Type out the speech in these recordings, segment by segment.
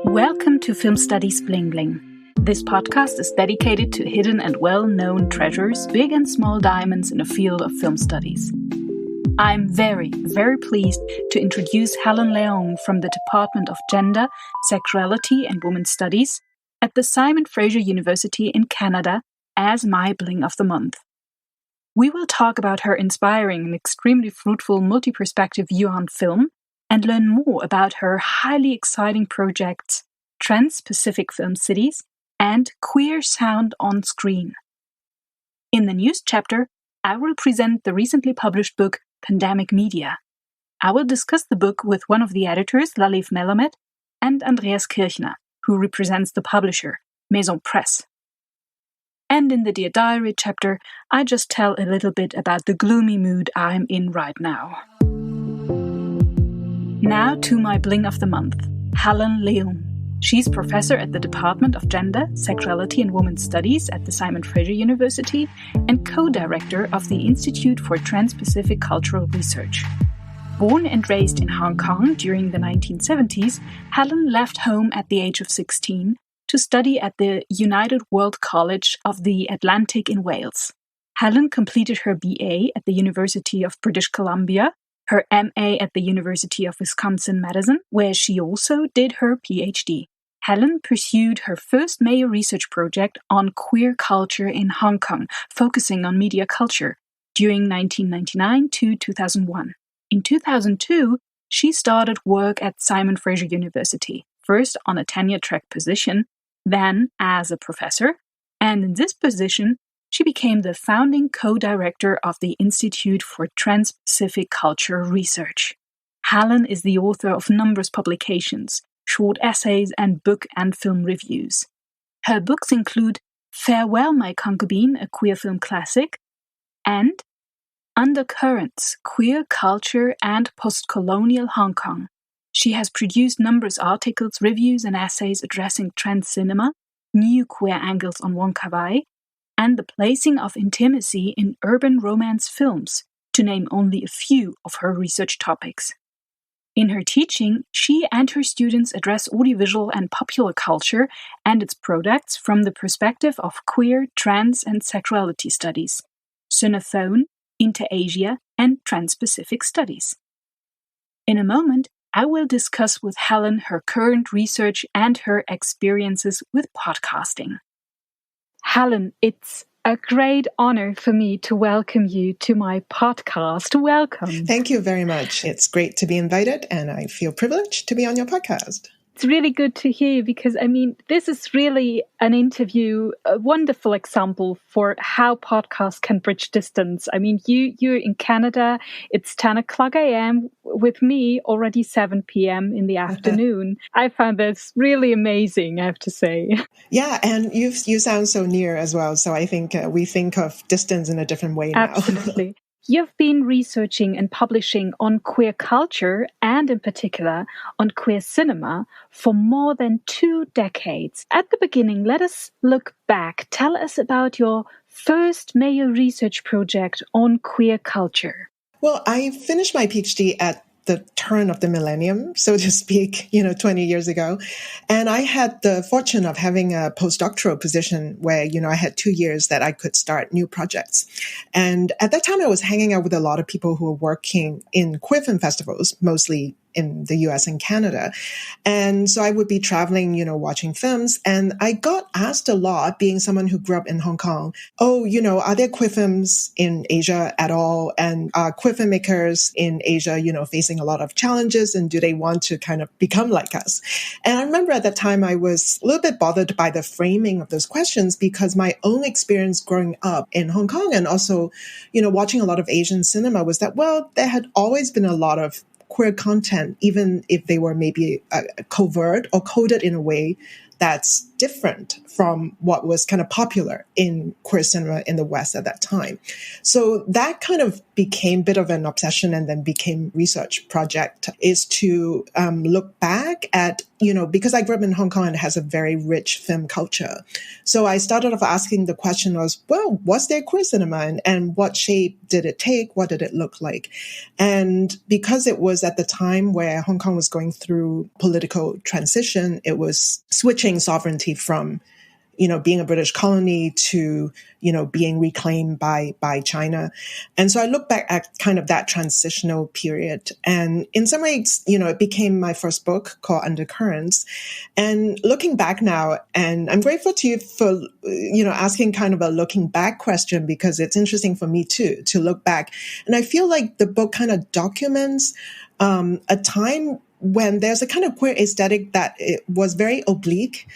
Welcome to Film Studies Bling. This podcast is dedicated to hidden and well-known treasures, big and small diamonds in the field of film studies. I'm very, very pleased to introduce Helen Leung from the Department of Gender, Sexuality and Women's Studies at the Simon Fraser University in Canada as my Bling of the Month. We will talk about her inspiring and extremely fruitful multi-perspective view on film and learn more about her highly exciting projects Transpacific Film Cities and Queer Sound on Screen. In the news chapter, I will present the recently published book Pandemic Media. I will discuss the book with one of the editors, Laliv Melamed, and Andreas Kirchner, who represents the publisher, Meson Press. And in the Dear Diary chapter, I just tell a little bit about the gloomy mood I'm in right now. Now to my Bling of the Month, Helen Leung. She's professor at the Department of Gender, Sexuality and Women's Studies at the Simon Fraser University and co-director of the Institute for Transpacific Cultural Research. Born and raised in Hong Kong during the 1970s, Helen left home at the age of 16 to study at the United World College of the Atlantic in Wales. Helen completed her BA at the University of British Columbia, her MA at the University of Wisconsin-Madison, where she also did her PhD. Helen pursued her first major research project on queer culture in Hong Kong, focusing on media culture, during 1999 to 2001. In 2002, she started work at Simon Fraser University, first on a tenure-track position, then as a professor, and in this position, she became the founding co-director of the Institute for Transpacific Culture Research. Helen is the author of numerous publications, short essays, and book and film reviews. Her books include Farewell, My Concubine, a queer film classic, and Undercurrents, Queer Culture and Post-Colonial Hong Kong. She has produced numerous articles, reviews, and essays addressing trans cinema, new queer angles on Wong Kar-wai, and the placing of intimacy in urban romance films, to name only a few of her research topics. In her teaching, she and her students address audiovisual and popular culture and its products from the perspective of queer, trans, and sexuality studies, Sinophone, Inter-Asia, and Transpacific studies. In a moment, I will discuss with Helen her current research and her experiences with podcasting. Helen, it's a great honor for me to welcome you to my podcast. Welcome. Thank you very much. It's great to be invited, and I feel privileged to be on your podcast. It's really good to hear because, this is really an interview, a wonderful example for how podcasts can bridge distance. You're in Canada, it's 10 o'clock a.m. with me, already 7 p.m. in the afternoon. I found this really amazing, I have to say. Yeah, and you sound so near as well. So I think we think of distance in a different way now. Absolutely. You've been researching and publishing on queer culture and in particular on queer cinema for more than 2 decades. At the beginning, let us look back. Tell us about your first major research project on queer culture. Well, I finished my PhD at the turn of the millennium, so to speak, 20 years ago. And I had the fortune of having a postdoctoral position where, I had 2 years that I could start new projects. And at that time, I was hanging out with a lot of people who were working in queer film festivals, mostly in the US and Canada. And so I would be traveling, watching films. And I got asked a lot, being someone who grew up in Hong Kong, are there queer films in Asia at all? And are queer filmmakers in Asia, facing a lot of challenges? And do they want to kind of become like us? And I remember at that time, I was a little bit bothered by the framing of those questions because my own experience growing up in Hong Kong and also, watching a lot of Asian cinema was that, there had always been a lot of queer content, even if they were maybe covert or coded in a way that's different from what was kind of popular in queer cinema in the West at that time. So that kind of became a bit of an obsession and then became research project, is to look back at, because I grew up in Hong Kong and it has a very rich film culture. So I started off asking the question was there queer cinema and what shape did it take? What did it look like? And because it was at the time where Hong Kong was going through political transition, it was switching sovereignty from, being a British colony to, being reclaimed by China. And so I look back at kind of that transitional period. And in some ways, it became my first book called Undercurrents. And looking back now, and I'm grateful to you for, asking kind of a looking back question, because it's interesting for me too, to look back. And I feel like the book kind of documents a time when there's a kind of queer aesthetic that it was very oblique.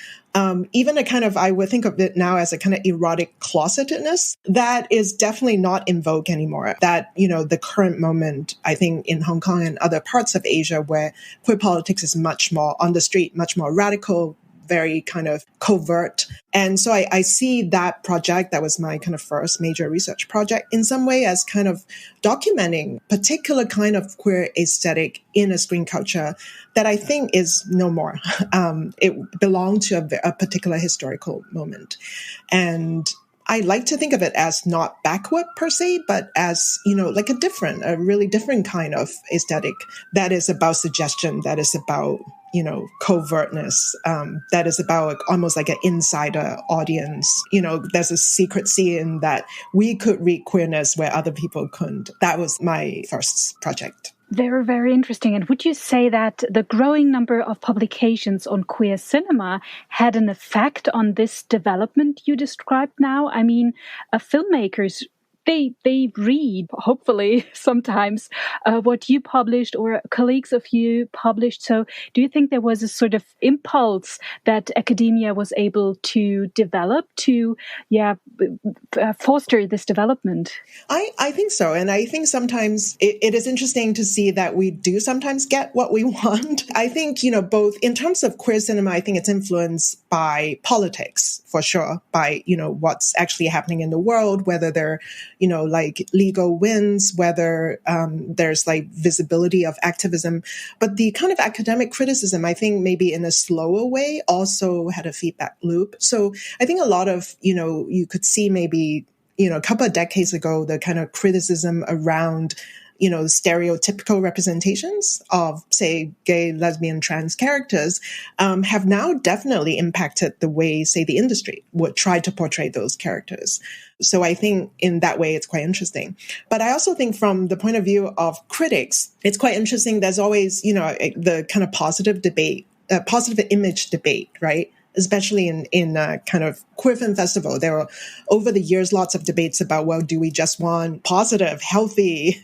Even a kind of, I would think of it now as a kind of erotic closetedness that is definitely not in vogue anymore. That, the current moment, I think in Hong Kong and other parts of Asia where queer politics is much more on the street, much more radical, very kind of covert. And so I see that project, that was my kind of first major research project, in some way as kind of documenting particular kind of queer aesthetic in a screen culture that I think is no more. It belonged to a particular historical moment. And I like to think of it as not backward per se, but as, like a really different kind of aesthetic that is about suggestion, that is about, covertness, that is about almost like an insider audience. There's a secrecy in that we could read queerness where other people couldn't. That was my first project. Very, very interesting. And would you say that the growing number of publications on queer cinema had an effect on this development you described now? I mean, filmmakers, they read, hopefully, sometimes what you published or colleagues of you published. So do you think there was a sort of impulse that academia was able to develop to, foster this development? I think so. And I think sometimes it is interesting to see that we do sometimes get what we want. I think, both in terms of queer cinema, I think it's influenced by politics, for sure, by, what's actually happening in the world, whether they're, like legal wins, whether there's like visibility of activism. But the kind of academic criticism, I think maybe in a slower way, also had a feedback loop. So I think a lot of, you could see maybe, a couple of decades ago, the kind of criticism around stereotypical representations of, say, gay, lesbian, trans characters have now definitely impacted the way, say, the industry would try to portray those characters. So I think in that way, it's quite interesting. But I also think from the point of view of critics, it's quite interesting. There's always, the kind of positive image debate, right? Especially in kind of queer film festival. There were, over the years, lots of debates about, well, do we just want positive, healthy,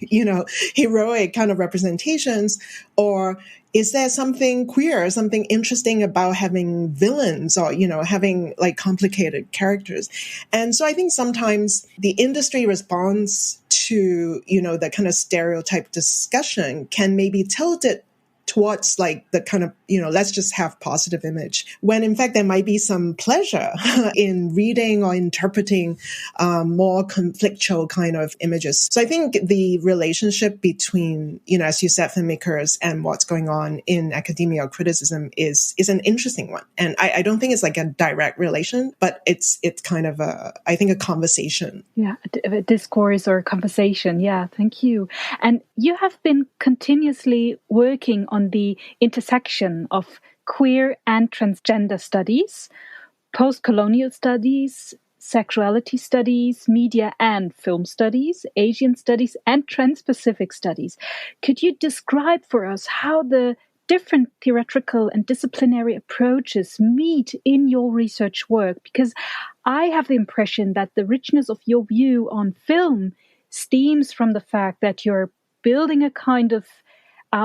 heroic kind of representations? Or is there something queer, something interesting about having villains or, having like complicated characters? And so I think sometimes the industry response to, the kind of stereotype discussion can maybe tilt it towards like the kind of, let's just have positive image, when in fact there might be some pleasure in reading or interpreting more conflictual kind of images. So I think the relationship between, as you said, filmmakers and what's going on in academia or criticism is an interesting one. And I don't think it's like a direct relation, but it's kind of I think a conversation. Yeah, a discourse or a conversation. Yeah, thank you. And you have been continuously working on the intersection of queer and transgender studies, post-colonial studies, sexuality studies, media and film studies, Asian studies, and Transpacific studies. Could you describe for us how the different theoretical and disciplinary approaches meet in your research work? Because I have the impression that the richness of your view on film stems from the fact that you're building a kind of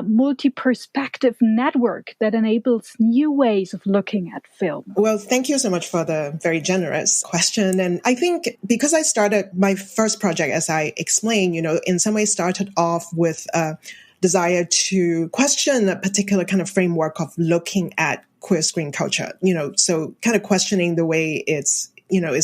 multi-perspective network that enables new ways of looking at film. Well, thank you so much for the very generous question. And I think because I started my first project, as I explained, in some ways started off with a desire to question a particular kind of framework of looking at queer screen culture, so kind of questioning the way it's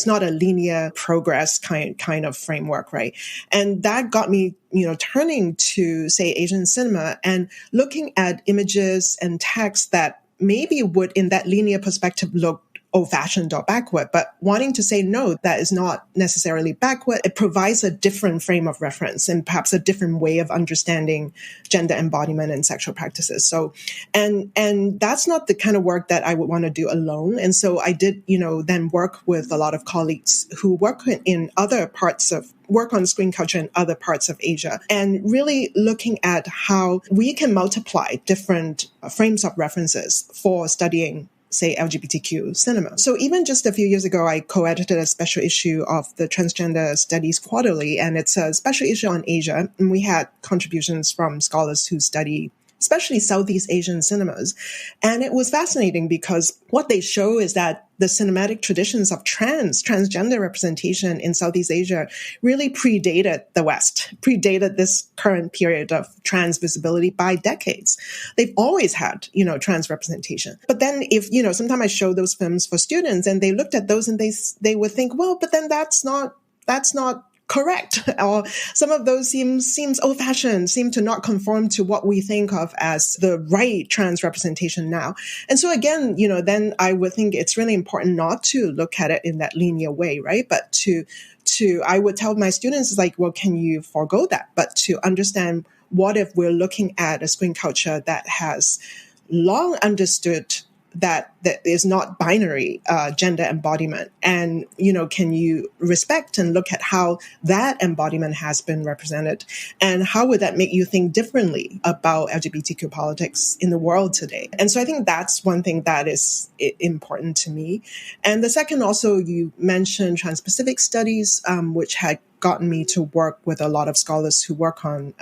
not a linear progress kind of framework, right? And that got me, turning to, say, Asian cinema and looking at images and text that maybe would, in that linear perspective, look old-fashioned or backward, but wanting to say, no, that is not necessarily backward. It provides a different frame of reference and perhaps a different way of understanding gender embodiment and sexual practices. So, and that's not the kind of work that I would want to do alone. And so I did, then work with a lot of colleagues who work on screen culture in other parts of Asia, and really looking at how we can multiply different frames of references for studying, say, LGBTQ cinema. So even just a few years ago, I co-edited a special issue of the Transgender Studies Quarterly, and it's a special issue on Asia. And we had contributions from scholars who study especially Southeast Asian cinemas. And it was fascinating because what they show is that the cinematic traditions of transgender representation in Southeast Asia really predated the West, predated this current period of trans visibility by decades. They've always had, trans representation. But then if, sometimes I show those films for students and they looked at those and they would think, well, but then that's not correct. Or some of those seems old-fashioned, seem to not conform to what we think of as the right trans representation now. And so again, then I would think it's really important not to look at it in that linear way, right? But I would tell my students, like, well, can you forego that? But to understand, what if we're looking at a screen culture that has long understood that is not binary gender embodiment, and can you respect and look at how that embodiment has been represented, and how would that make you think differently about LGBTQ politics in the world today? And so I think that's one thing that is important to me. And the second, also, you mentioned Transpacific Studies, which had gotten me to work with a lot of scholars who work on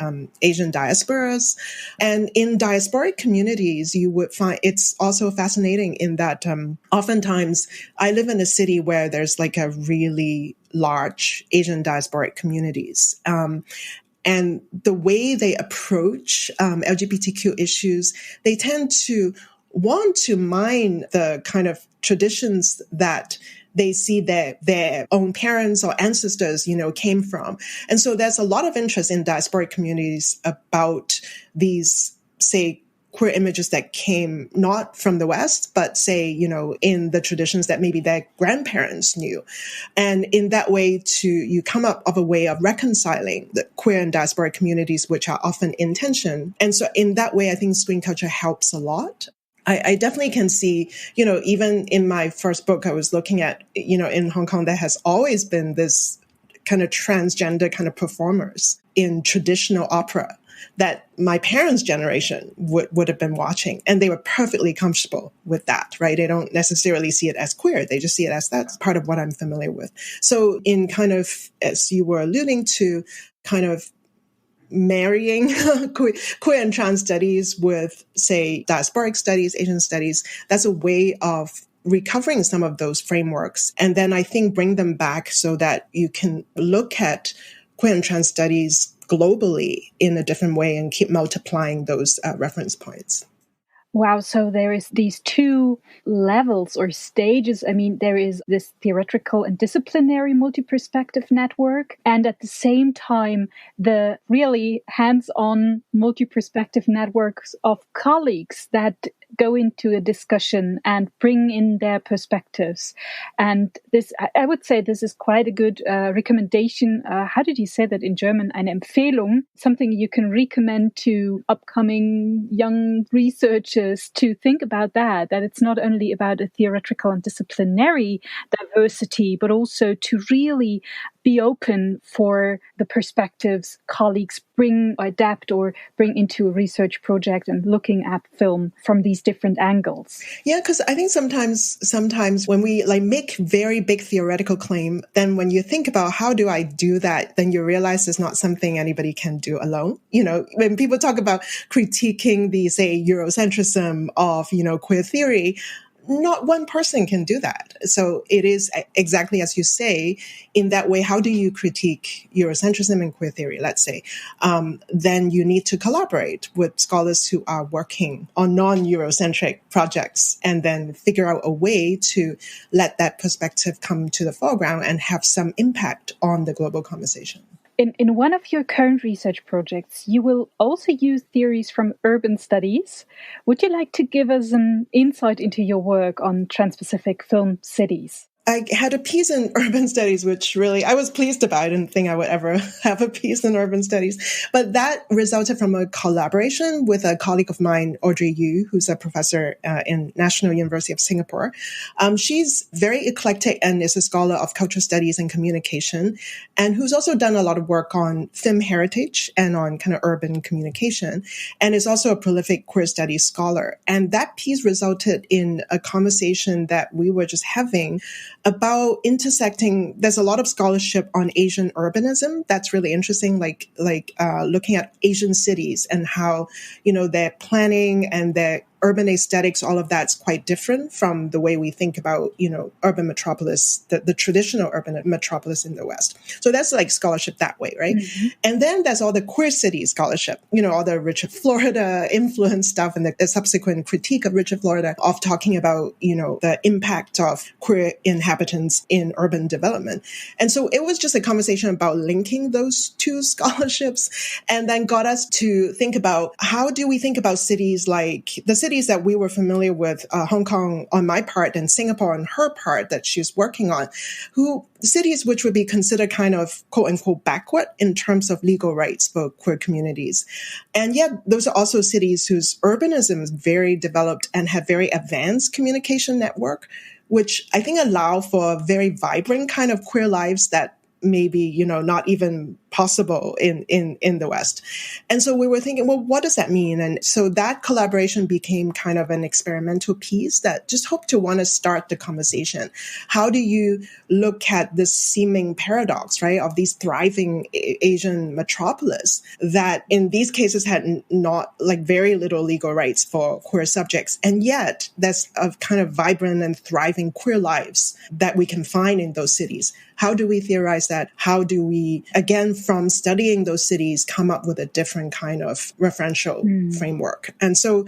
Asian diasporas. And in diasporic communities, you would find it's also fascinating in that oftentimes I live in a city where there's like a really large Asian diasporic communities. And the way they approach LGBTQ issues, they tend to want to mine the kind of traditions that they see their own parents or ancestors, came from. And so there's a lot of interest in diasporic communities about these, say, queer images that came not from the West, but say, in the traditions that maybe their grandparents knew. And in that way, you come up with a way of reconciling the queer and diasporic communities, which are often in tension. And so in that way, I think screen culture helps a lot. I definitely can see, even in my first book, I was looking at, in Hong Kong, there has always been this kind of transgender kind of performers in traditional opera that my parents' generation would have been watching. And they were perfectly comfortable with that, right? They don't necessarily see it as queer. They just see it as that's part of what I'm familiar with. So in kind of, as you were alluding to, kind of marrying queer and trans studies with, say, diasporic studies, Asian studies, that's a way of recovering some of those frameworks. And then I think bring them back so that you can look at queer and trans studies globally in a different way and keep multiplying those reference points. Wow, so there is these two levels or stages. I mean, there is this theoretical and disciplinary multi-perspective network, and at the same time, the really hands-on multi-perspective networks of colleagues that go into a discussion and bring in their perspectives. And this, I would say this is quite a good recommendation. How did you say that in German? Eine Empfehlung, something you can recommend to upcoming young researchers to think about that it's not only about a theoretical and disciplinary diversity, but also to really be open for the perspectives colleagues bring, adapt, or bring into a research project and looking at film from these different angles. Yeah, because I think sometimes when we make very big theoretical claim, then when you think about how do I do that, then you realize it's not something anybody can do alone. When people talk about critiquing the, say, Eurocentrism of, queer theory, not one person can do that. So it is exactly as you say, in that way, how do you critique Eurocentrism and queer theory, let's say? Then you need to collaborate with scholars who are working on non-Eurocentric projects and then figure out a way to let that perspective come to the foreground and have some impact on the global conversation. In one of your current research projects, you will also use theories from urban studies. Would you like to give us an insight into your work on Transpacific Film Cities? I had a piece in urban studies, which really I was pleased about. I didn't think I would ever have a piece in urban studies, but that resulted from a collaboration with a colleague of mine, Audrey Yu, who's a professor in National University of Singapore. She's very eclectic and is a scholar of cultural studies and communication, and who's also done a lot of work on film heritage and on kind of urban communication, and is also a prolific queer studies scholar. And that piece resulted in a conversation that we were just having about intersecting. There's a lot of scholarship on Asian urbanism that's really interesting, like looking at Asian cities and how, their planning and their urban aesthetics, all of that's quite different from the way we think about, urban metropolis, the traditional urban metropolis in the West. So that's like scholarship that way, right? Mm-hmm. And then there's all the queer city scholarship, all the Richard Florida influence stuff and the subsequent critique of Richard Florida of talking about, the impact of queer inhabitants in urban development. And so it was just a conversation about linking those two scholarships and then got us to think about how do we think about cities like the cities that we were familiar with, Hong Kong on my part and Singapore on her part that she's working on, cities which would be considered kind of quote unquote backward in terms of legal rights for queer communities. And yet those are also cities whose urbanism is very developed and have very advanced communication network, which I think allow for very vibrant kind of queer lives that maybe, not even possible in the West. And so we were thinking, well, what does that mean? And so that collaboration became kind of an experimental piece that just hoped to want to start the conversation. How do you look at this seeming paradox, right, of these thriving Asian metropolis that in these cases had not like very little legal rights for queer subjects. And yet there's a kind of vibrant and thriving queer lives that we can find in those cities. How do we theorize that? How do we, again, from studying those cities, come up with a different kind of referential framework? And so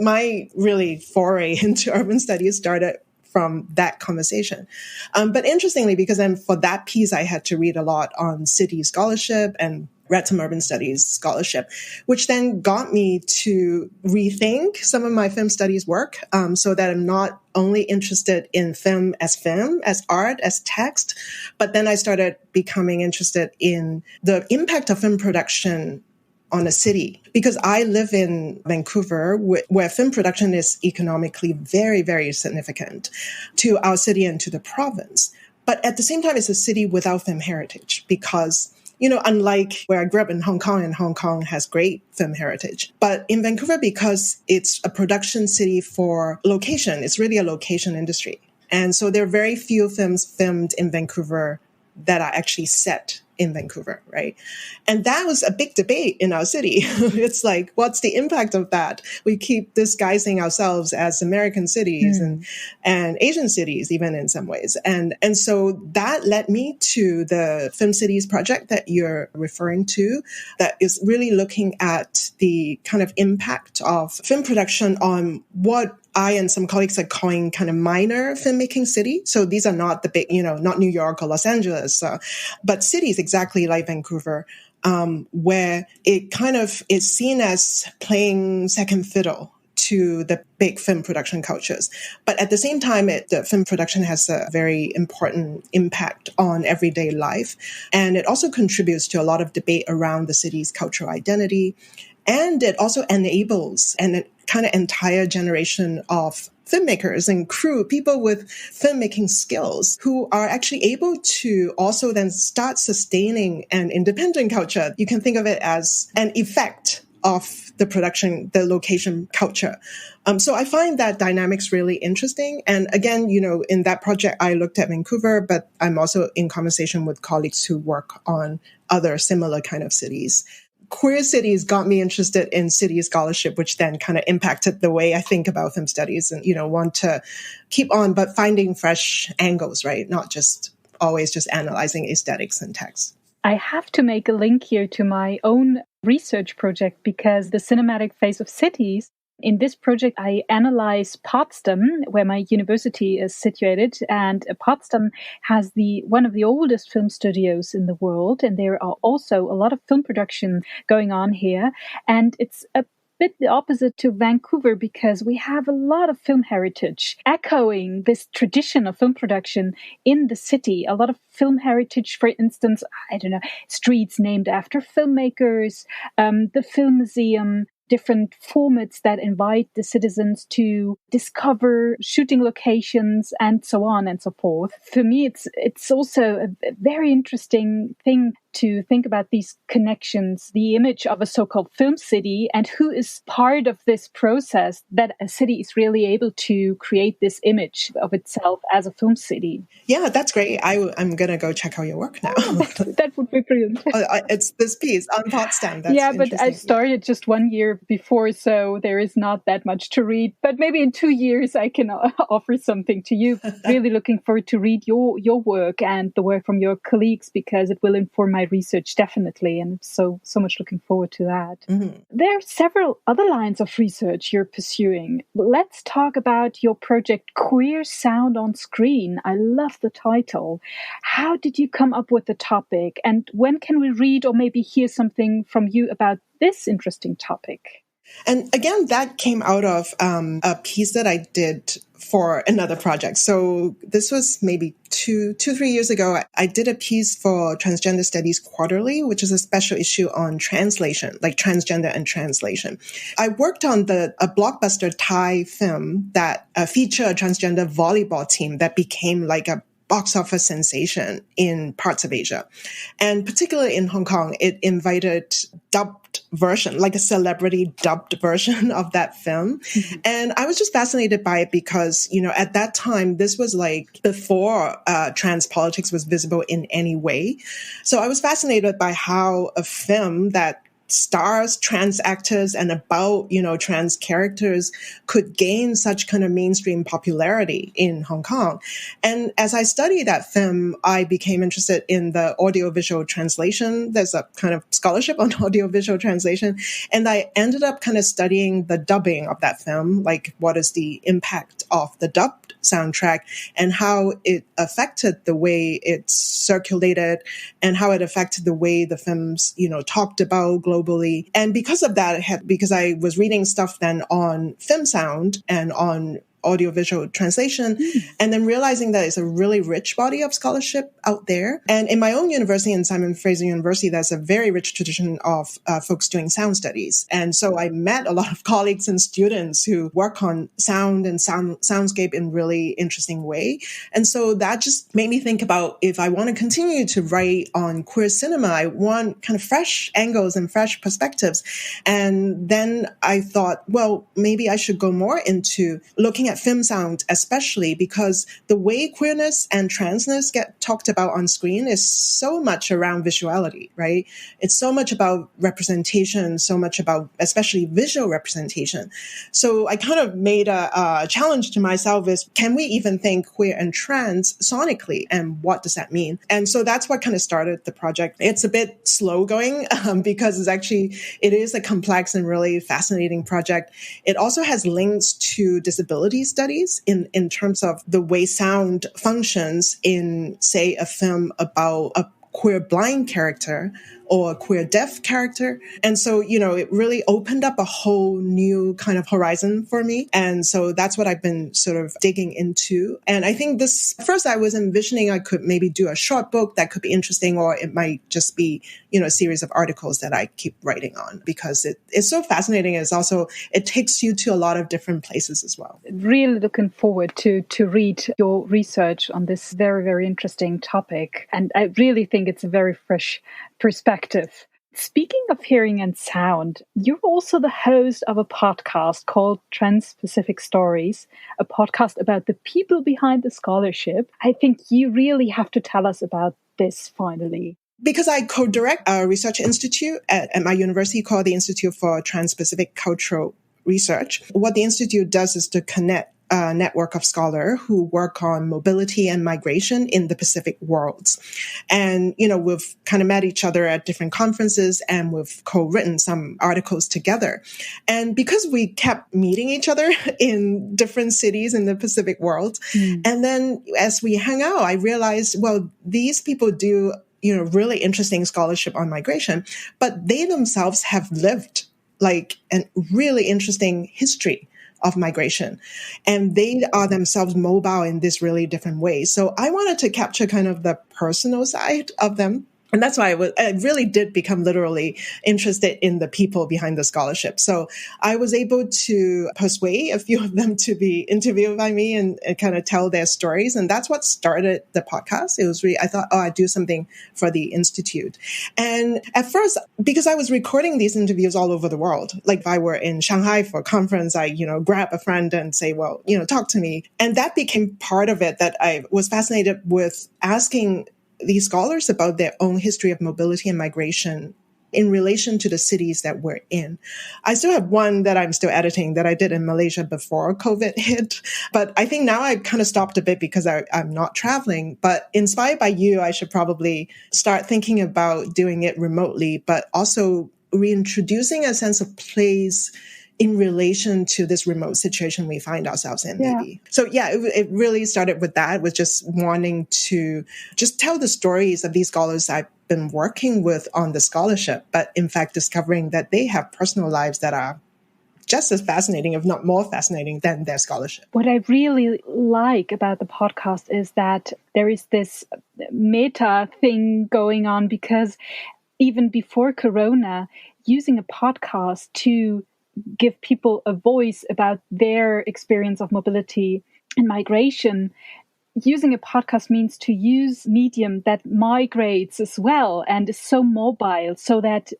my really foray into urban studies started from that conversation. But interestingly, because then for that piece, I had to read a lot on city scholarship and read some urban studies scholarship, which then got me to rethink some of my film studies work, so that I'm not only interested in film, as art, as text, but then I started becoming interested in the impact of film production on a city. Because I live in Vancouver, where film production is economically very, very significant to our city and to the province. But at the same time, it's a city without film heritage because unlike where I grew up in Hong Kong, and Hong Kong has great film heritage. But in Vancouver, because it's a production city for location, it's really a location industry. And so there are very few films filmed in Vancouver that are actually set in Vancouver, right? And that was a big debate in our city. It's like, what's the impact of that? We keep disguising ourselves as American cities and Asian cities, even in some ways. And so that led me to the Film Cities project that you're referring to, that is really looking at the kind of impact of film production on what I and some colleagues are calling kind of minor filmmaking city. So these are not the big, not New York or Los Angeles, but cities exactly like Vancouver, where it kind of is seen as playing second fiddle to the big film production cultures. But at the same time, the film production has a very important impact on everyday life. And it also contributes to a lot of debate around the city's cultural identity. And it also enables an kind of entire generation of filmmakers and crew, people with filmmaking skills who are actually able to also then start sustaining an independent culture. You can think of it as an effect of the production, the location culture. So I find that dynamics really interesting. And again, in that project, I looked at Vancouver, but I'm also in conversation with colleagues who work on other similar kind of cities. queer cities got me interested in city scholarship, which then kind of impacted the way I think about film studies and, want to keep on, but finding fresh angles, right? Not just always just analyzing aesthetics and text. I have to make a link here to my own research project because the cinematic face of cities. In this project, I analyze Potsdam, where my university is situated, and Potsdam has one of the oldest film studios in the world, and there are also a lot of film production going on here, and it's a bit the opposite to Vancouver because we have a lot of film heritage echoing this tradition of film production in the city. A lot of film heritage, for instance, streets named after filmmakers, the film museum, different formats that invite the citizens to discover shooting locations and so on and so forth. For me, it's also a very interesting thing to think about these connections, the image of a so-called film city and who is part of this process that a city is really able to create this image of itself as a film city. Yeah, that's great. I'm going to go check out your work now. That would be brilliant. It's this piece on Potsdam. That's but I started just 1 year before, so there is not that much to read. But maybe in 2 years I can offer something to you. Really looking forward to read your work and the work from your colleagues because it will inform my research definitely, and so much looking forward to that. Mm-hmm. There are several other lines of research you're pursuing. Let's talk about your project Queer Sound on Screen. I love the title. How did you come up with the topic, and when can we read or maybe hear something from you about this interesting topic? And again, that came out of a piece that I did for another project. So this was maybe 3 years ago. I did a piece for Transgender Studies Quarterly, which is a special issue on translation, like transgender and translation. I worked on a blockbuster Thai film that featured a transgender volleyball team that became like a box office sensation in parts of Asia. And particularly in Hong Kong, it invited dubbed version, like a celebrity dubbed version of that film. Mm-hmm. And I was just fascinated by it because, at that time, this was like before trans politics was visible in any way. So I was fascinated by how a film that stars trans actors and about, trans characters could gain such kind of mainstream popularity in Hong Kong. And as I studied that film, I became interested in the audiovisual translation. There's a kind of scholarship on audiovisual translation. And I ended up kind of studying the dubbing of that film, like what is the impact of the dubbed soundtrack and how it affected the way it's circulated and how it affected the way the films, talked about globally. And because of that, because I was reading stuff then on film sound and on audiovisual translation, and then realizing that it's a really rich body of scholarship out there. And in my own university, in Simon Fraser University, there's a very rich tradition of folks doing sound studies. And so I met a lot of colleagues and students who work on sound and soundscape in really interesting way. And so that just made me think about if I want to continue to write on queer cinema, I want kind of fresh angles and fresh perspectives. And then I thought, well, maybe I should go more into looking at film sound, especially because the way queerness and transness get talked about on screen is so much around visuality, right? It's so much about representation, so much about especially visual representation. So I kind of made a challenge to myself is, can we even think queer and trans sonically? And what does that mean? And so that's what kind of started the project. It's a bit slow going because it is a complex and really fascinating project. It also has links to disability studies in terms of the way sound functions in, say, a film about a queer blind character or a queer deaf character. And so, it really opened up a whole new kind of horizon for me. And so that's what I've been sort of digging into. And I think first I was envisioning I could maybe do a short book that could be interesting, or it might just be, a series of articles that I keep writing on because it's so fascinating. It takes you to a lot of different places as well. Really looking forward to read your research on this very, very interesting topic. And I really think it's a very fresh perspective. Speaking of hearing and sound, you're also the host of a podcast called Transpacific Stories, a podcast about the people behind the scholarship. I think you really have to tell us about this finally. because I co-direct a research institute at my university called the Institute for Transpacific Cultural Research. What the institute does is to connect a network of scholars who work on mobility and migration in the Pacific worlds. And, we've kind of met each other at different conferences and we've co-written some articles together. And because we kept meeting each other in different cities in the Pacific world, and then as we hung out, I realized, well, these people do, really interesting scholarship on migration, but they themselves have lived like a really interesting history of migration. And they are themselves mobile in this really different way. So I wanted to capture kind of the personal side of them. And that's why I really did become literally interested in the people behind the scholarship. So I was able to persuade a few of them to be interviewed by me and kind of tell their stories. And that's what started the podcast. It was really, I thought, I'd do something for the Institute. And at first, because I was recording these interviews all over the world, like if I were in Shanghai for a conference, I, grab a friend and say, well, talk to me. And that became part of it, that I was fascinated with asking these scholars about their own history of mobility and migration in relation to the cities that we're in. I still have one that I'm still editing that I did in Malaysia before COVID hit. But I think now I kind of stopped a bit because I'm not traveling. But inspired by you, I should probably start thinking about doing it remotely, but also reintroducing a sense of place in relation to this remote situation we find ourselves in, maybe. So it really started with that, with just wanting to just tell the stories of these scholars I've been working with on the scholarship, but in fact discovering that they have personal lives that are just as fascinating, if not more fascinating, than their scholarship. What I really like about the podcast is that there is this meta thing going on, because even before Corona, using a podcast to give people a voice about their experience of mobility and migration, using a podcast means to use medium that migrates as well and is so mobile, so that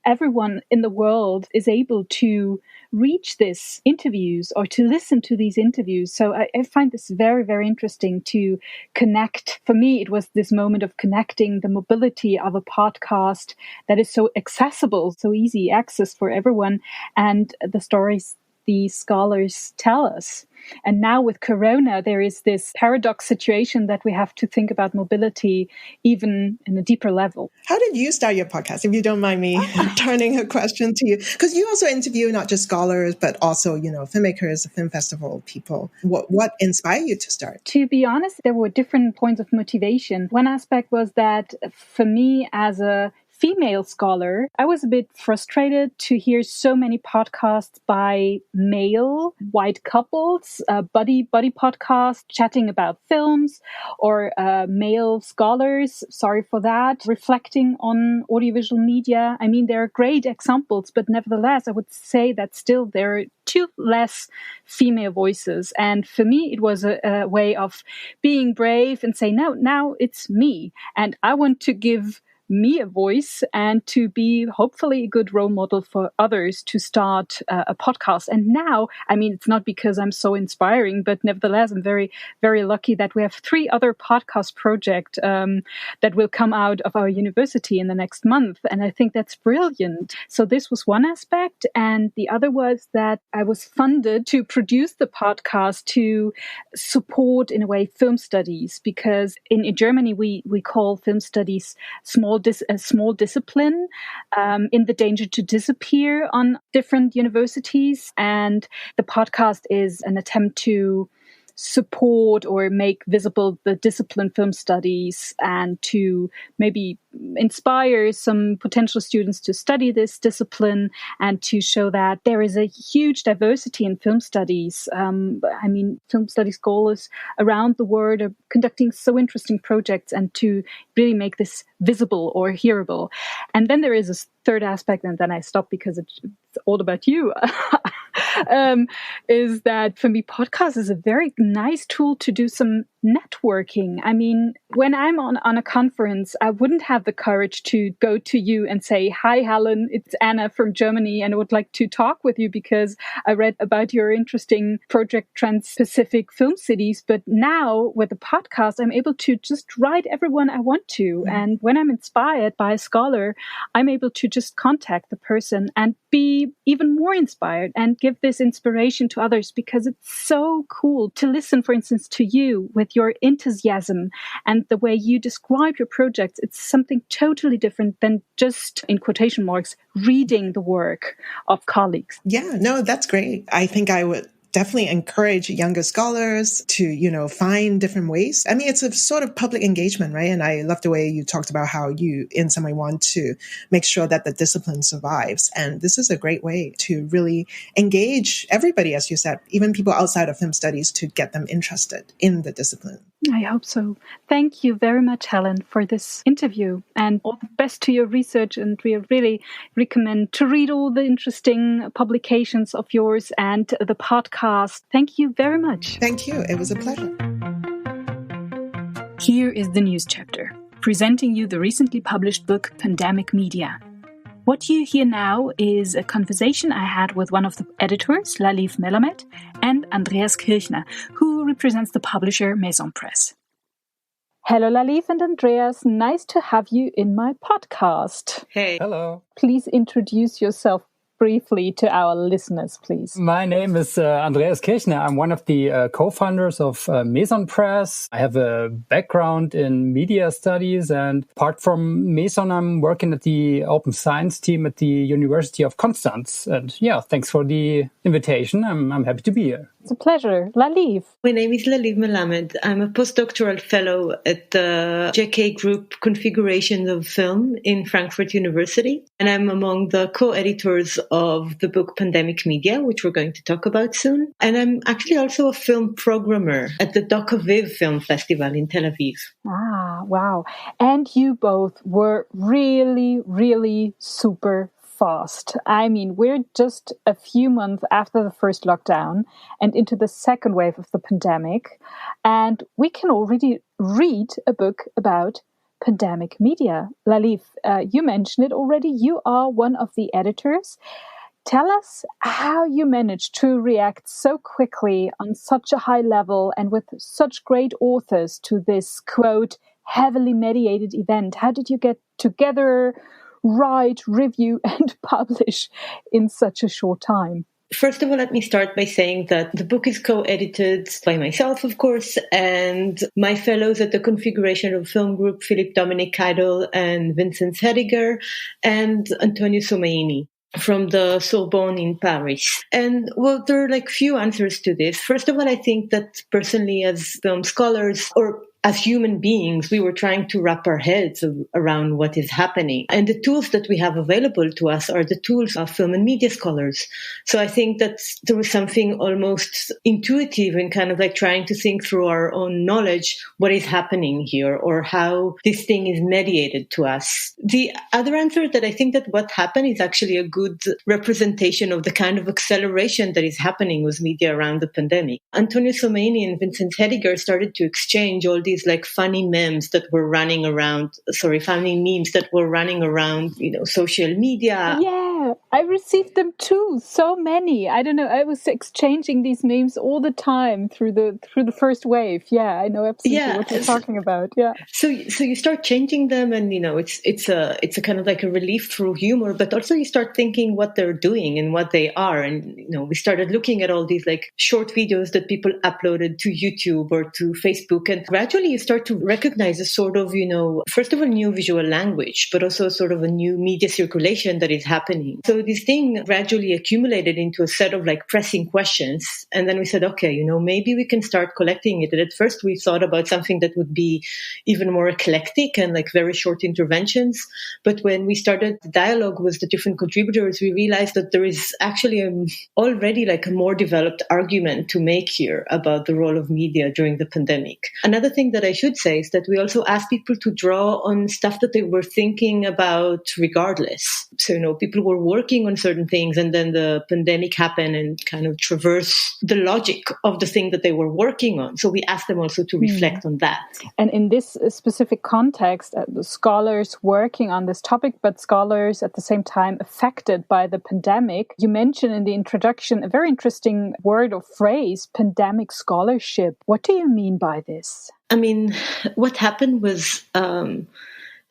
everyone in the world is able to reach these interviews or to listen to these interviews. So I find this very, very interesting to connect. For me, it was this moment of connecting the mobility of a podcast that is so accessible, so easy access for everyone, and the stories these scholars tell us. And now with Corona, there is this paradox situation that we have to think about mobility even in a deeper level. How did you start your podcast, if you don't mind me turning a question to you? Because you also interview not just scholars, but also, filmmakers, film festival people. What inspired you to start? To be honest, there were different points of motivation. One aspect was that for me as a female scholar, I was a bit frustrated to hear so many podcasts by male white couples, buddy podcasts chatting about films, or male scholars, sorry for that, reflecting on audiovisual media. I mean, there are great examples, but nevertheless, I would say that still there are too less female voices. And for me, it was a way of being brave and say, no, now it's me. And I want to give me a voice and to be hopefully a good role model for others to start a podcast. And now, I mean, it's not because I'm so inspiring, but nevertheless, I'm very, very lucky that we have 3 other podcast projects that will come out of our university in the next month. And I think that's brilliant. So this was one aspect. And the other was that I was funded to produce the podcast to support, in a way, film studies, because in Germany, we call film studies a small discipline in the danger to disappear on different universities. And the podcast is an attempt to support or make visible the discipline film studies and to maybe inspire some potential students to study this discipline and to show that there is a huge diversity in film studies. I mean, film studies scholars around the world are conducting so interesting projects, and to really make this visible or hearable. And then there is a third aspect, and then I stop because it's all about you. is that for me, podcast is a very nice tool to do some networking. I mean, when I'm on a conference, I wouldn't have the courage to go to you and say, "Hi, Helen, it's Anna from Germany, and I would like to talk with you because I read about your interesting project Transpacific Film Cities." But now with the podcast, I'm able to just write everyone I want to. And when I'm inspired by a scholar, I'm able to just contact the person and be even more inspired and give this inspiration to others, because it's so cool to listen, for instance, to you with your enthusiasm and the way you describe your projects. It's something totally different than just, in quotation marks, reading the work of colleagues. Yeah, no, that's great. I think I would definitely encourage younger scholars to, find different ways. I mean, it's a sort of public engagement, right? And I love the way you talked about how you, in some way, want to make sure that the discipline survives. And this is a great way to really engage everybody, as you said, even people outside of film studies, to get them interested in the discipline. I hope so. Thank you very much, Helen, for this interview, and all the best to your research. And we really recommend to read all the interesting publications of yours and the podcast. Thank you very much. Thank you. It was a pleasure. Here is the news chapter, presenting you the recently published book, Pandemic Media. What you hear now is a conversation I had with one of the editors, Laliv Melamed, and Andreas Kirchner, who represents the publisher Meson Press. Hello, Laliv and Andreas. Nice to have you in my podcast. Hey. Hello. Please introduce yourself briefly to our listeners, please. My name is Andreas Kirchner. I'm one of the co-founders of Meson Press. I have a background in media studies, and apart from Meson, I'm working at the open science team at the University of Constance. And yeah, thanks for the invitation. I'm happy to be here. It's a pleasure. Laliv. My name is Laliv Melamed. I'm a postdoctoral fellow at the JK Group Configurations of Film in Frankfurt University. And I'm among the co-editors of the book Pandemic Media, which we're going to talk about soon. And I'm actually also a film programmer at the Doc Aviv Film Festival in Tel Aviv. Ah, wow. And you both were really, really super fast. I mean, we're just a few months after the first lockdown and into the second wave of the pandemic, and we can already read a book about pandemic media. Laliv, you mentioned it already. You are one of the editors. Tell us how you managed to react so quickly on such a high level and with such great authors to this, quote, heavily mediated event. How did you get together, write, review, and publish in such a short time? First of all, let me start by saying that the book is co-edited by myself, of course, and my fellows at the Configuration of Film Group, Philippe Dominic Keidel and Vincent Hediger, and Antonio Somaini from the Sorbonne in Paris. And well, there are few answers to this. First of all, I think that personally as film scholars, or as human beings, we were trying to wrap our heads around what is happening. And the tools that we have available to us are the tools of film and media scholars. So I think that there was something almost intuitive in kind of trying to think through our own knowledge, what is happening here or how this thing is mediated to us. The other answer that I think that what happened is actually a good representation of the kind of acceleration that is happening with media around the pandemic. Antonio Somaini and Vincent Hediger started to exchange all these funny memes that were running around, funny memes that were running around, social media. Yeah, I received them too. So many. I don't know. I was exchanging these memes all the time through the first wave. Yeah, I know absolutely what you're talking about. Yeah. So you start changing them, and it's a kind of a relief through humor, but also you start thinking what they're doing and what they are, and we started looking at all these short videos that people uploaded to YouTube or to Facebook, and gradually you start to recognize a sort of, first of all, new visual language, but also sort of a new media circulation that is happening. So this thing gradually accumulated into a set of pressing questions. And then we said, okay, maybe we can start collecting it. And at first we thought about something that would be even more eclectic and very short interventions. But when we started the dialogue with the different contributors, we realized that there is actually already a more developed argument to make here about the role of media during the pandemic. Another thing thing that I should say is that we also asked people to draw on stuff that they were thinking about regardless. So, people were working on certain things and then the pandemic happened and kind of traversed the logic of the thing that they were working on. So we asked them also to reflect on that. And in this specific context, the scholars working on this topic, but scholars at the same time affected by the pandemic, you mentioned in the introduction a very interesting word or phrase, pandemic scholarship. What do you mean by this? I mean, what happened was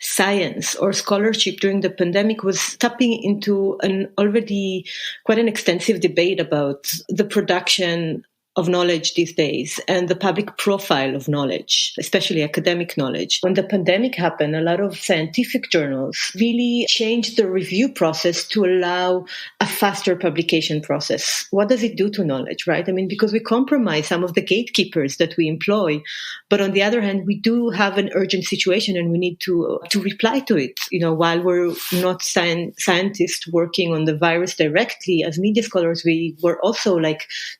science or scholarship during the pandemic was tapping into an already quite an extensive debate about the production of knowledge these days and the public profile of knowledge, especially academic knowledge. When the pandemic happened, a lot of scientific journals really changed the review process to allow a faster publication process. What does it do to knowledge, right? I mean, because we compromise some of the gatekeepers that we employ, but on the other hand, we do have an urgent situation and we need to reply to it. While we're not scientists working on the virus directly, as media scholars, we were also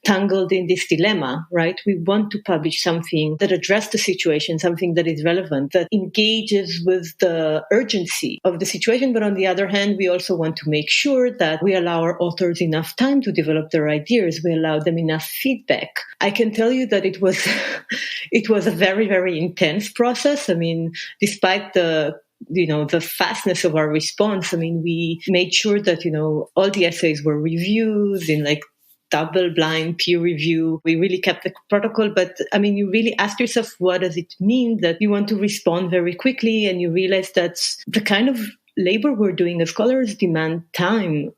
tangled in this dilemma, right? We want to publish something that addresses the situation, something that is relevant, that engages with the urgency of the situation. But on the other hand, we also want to make sure that we allow our authors enough time to develop their ideas. We allow them enough feedback. I can tell you that it was a very, very intense process. I mean, despite the fastness of our response, I mean, we made sure that, all the essays were reviewed in double-blind peer review. We really kept the protocol, but I mean, you really ask yourself, what does it mean that you want to respond very quickly? And you realize that the kind of labor we're doing as scholars demand time,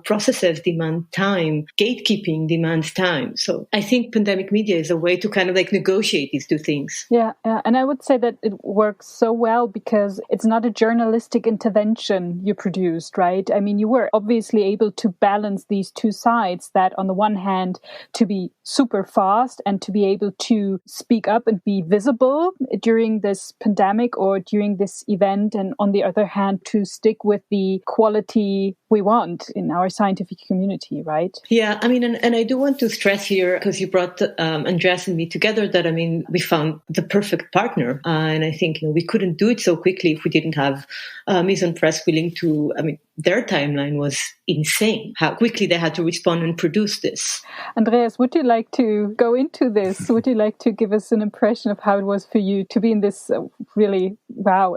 processes demand time, gatekeeping demands time. So I think pandemic media is a way to kind of negotiate these two things. Yeah. And I would say that it works so well because it's not a journalistic intervention you produced, right? I mean, you were obviously able to balance these two sides, that on the one hand, to be super fast and to be able to speak up and be visible during this pandemic or during this event. And on the other hand, to stick with the quality we want in our scientific community, right? Yeah, I mean, and I do want to stress here, because you brought Andreas and me together, that, I mean, we found the perfect partner. And I think we couldn't do it so quickly if we didn't have Meson Press willing to, I mean, their timeline was insane, how quickly they had to respond and produce this. Andreas, would you like to go into this? Would you like to give us an impression of how it was for you to be in this really,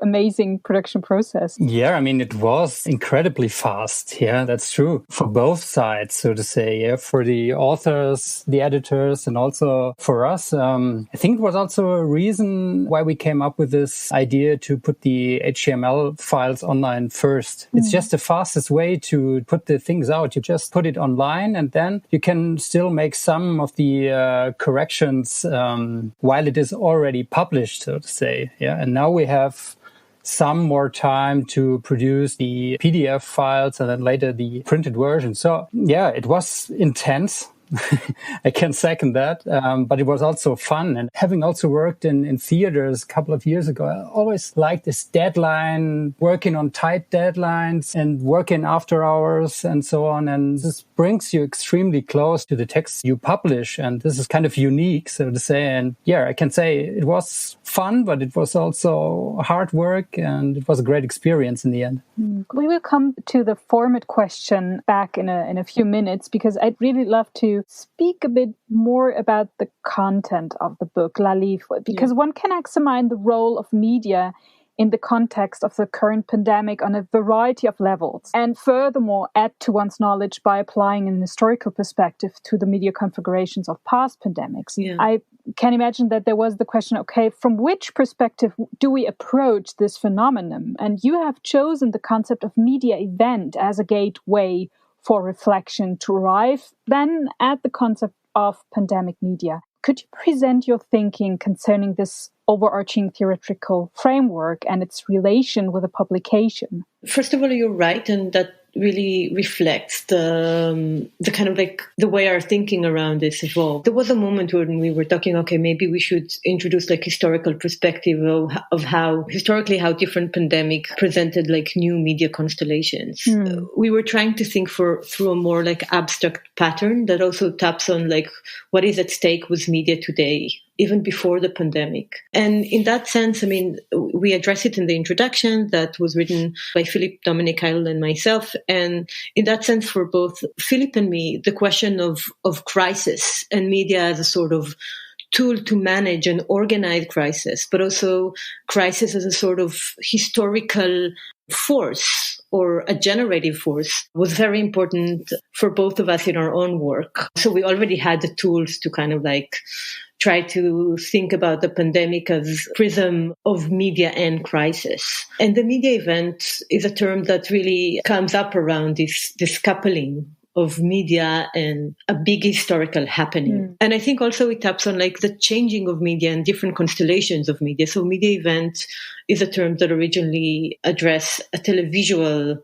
amazing production process? Yeah, I mean, it was incredibly fast. Yeah, that's true. For both sides, so to say. Yeah, for the authors, the editors, and also for us. I think it was also a reason why we came up with this idea to put the HTML files online first. It's just the fastest way to put the things out. You just put it online and then you can still make some of the corrections while it is already published, so to say. Yeah, and now we have some more time to produce the PDF files and then later the printed version. So yeah, it was intense. I can second that. But it was also fun. And having also worked in theaters a couple of years ago, I always liked this deadline, working on tight deadlines and working after hours and so on. And this brings you extremely close to the text you publish. And this is kind of unique, so to say. And yeah, I can say it was fun, but it was also hard work and it was a great experience in the end. We will come to the format question back in a few minutes, because I'd really love to speak a bit more about the content of the book, Laliv, because one can examine the role of media in the context of the current pandemic on a variety of levels, and furthermore add to one's knowledge by applying an historical perspective to the media configurations of past pandemics. Yeah. I can imagine that there was the question, okay, from which perspective do we approach this phenomenon? And you have chosen the concept of media event as a gateway for reflection to arrive then at the concept of pandemic media. Could you present your thinking concerning this overarching theoretical framework and its relation with a publication? First of all, you're right, and that really reflects the kind of the way our thinking around this evolved. There was a moment when we were talking, okay, maybe we should introduce historical perspective of how historically how different pandemic presented new media constellations. We were trying to think through a more abstract pattern that also taps on what is at stake with media today. even before the pandemic. And in that sense, I mean, we address it in the introduction that was written by Philip Dominic Heidel and myself. And in that sense, for both Philip and me, the question of crisis and media as a sort of tool to manage and organize crisis, but also crisis as a sort of historical force or a generative force was very important for both of us in our own work. So we already had the tools to kind of like try to think about the pandemic as prism of media and crisis. And the media event is a term that really comes up around this coupling of media and a big historical happening. And I think also it taps on like the changing of media and different constellations of media. So media event is a term that originally addressed a televisual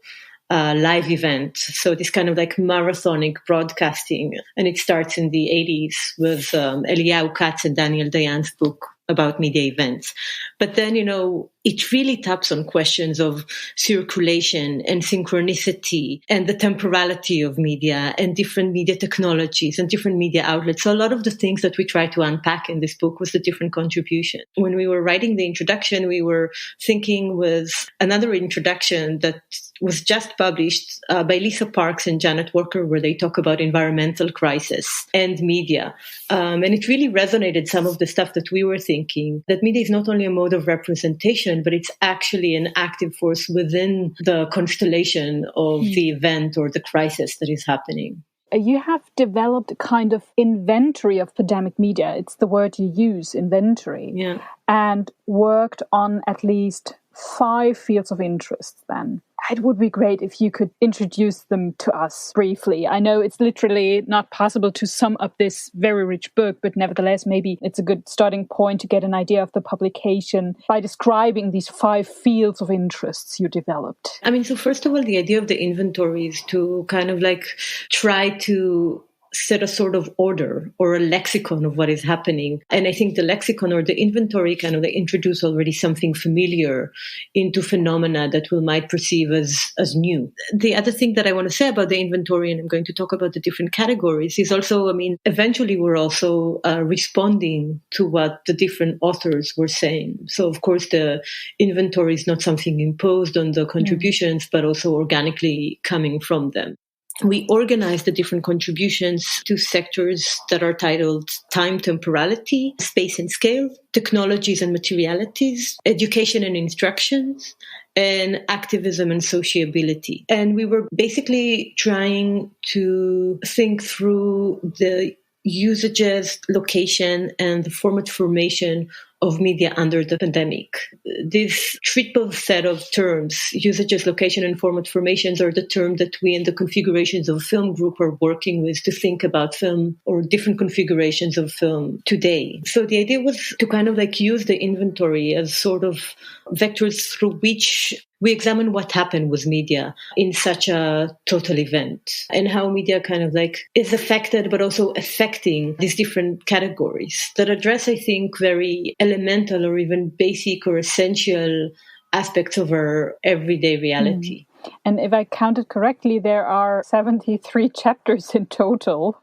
live event. So this kind of like marathonic broadcasting. And it starts in the 80s with Eliyahu Katz and Daniel Dayan's book about media events. But then, you know, it really taps on questions of circulation and synchronicity and the temporality of media and different media technologies and different media outlets. So a lot of the things that we try to unpack in this book was the different contribution. When we were writing the introduction, we were thinking with another introduction that was just published by Lisa Parks and Janet Walker, where they talk about environmental crisis and media. And it really resonated some of the stuff that we were thinking, that media is not only a mode of representation, but it's actually an active force within the constellation of the event or the crisis that is happening. You have developed a kind of inventory of pandemic media. It's the word you use, inventory. Yeah. And worked on at least 5 fields of interest then. It would be great if you could introduce them to us briefly. I know it's literally not possible to sum up this very rich book, but nevertheless, maybe it's a good starting point to get an idea of the publication by describing these 5 fields of interests you developed. I mean, so first of all, the idea of the inventory is to kind of like try to set a sort of order or a lexicon of what is happening. And I think the lexicon or the inventory kind of introduce already something familiar into phenomena that we might perceive as new. The other thing that I want to say about the inventory, and I'm going to talk about the different categories, is also, I mean, eventually we're also responding to what the different authors were saying. So of course, the inventory is not something imposed on the contributions, but also organically coming from them. We organize the different contributions to sectors that are titled time, temporality, space and scale, technologies and materialities, education and instructions, and activism and sociability. And we were basically trying to think through the usages, location, and the format formation of media under the pandemic. This triple set of terms, usages, location, and format formations, are the term that we in the configurations of film group are working with to think about film or different configurations of film today. So the idea was to kind of like use the inventory as sort of vectors through which we examine what happened with media in such a total event and how media kind of like is affected, but also affecting these different categories that address, I think, very elemental or even basic or essential aspects of our everyday reality. And if I counted correctly, there are 73 chapters in total.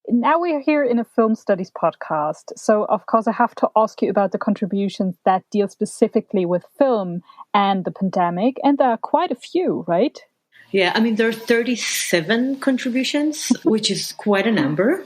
Now we are here in a film studies podcast. So, of course, I have to ask you about the contributions that deal specifically with film and the pandemic. And there are quite a few, right? Yeah, I mean, there are 37 contributions, which is quite a number.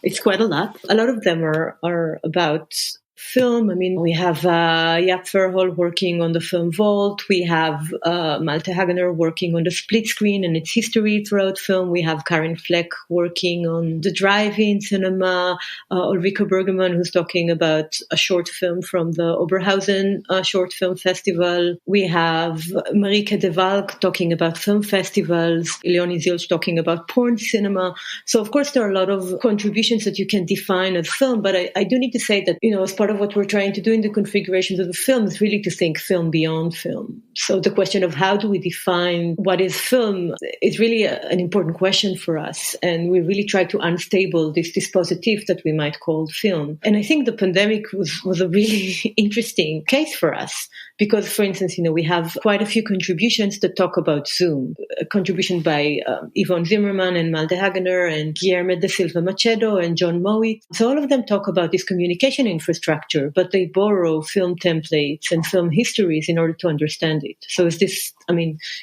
It's quite a lot. A lot of them are about film. I mean, we have Jaap Verhol working on the film Vault. We have Malte Hagener working on the split screen and its history throughout film. We have Karin Fleck working on the drive-in cinema. Ulrike Bergemann, who's talking about a short film from the Oberhausen Short Film Festival. We have Marieke de Valk talking about film festivals. Leonie Zilch talking about porn cinema. So, of course, there are a lot of contributions that you can define as film, but I do need to say that, you know, as part of what we're trying to do in the configurations of the film is really to think film beyond film. So the question of how do we define what is film is really an important question for us. And we really try to unstable this dispositif that we might call film. And I think the pandemic was a really interesting case for us Because, for instance, we have quite a few contributions that talk about Zoom. A contribution by Yvonne Zimmerman and Malte Hagener and Guilherme da Silva Macedo and John Mowat. So all of them talk about this communication infrastructure, but they borrow film templates and film histories in order to understand it. So is this,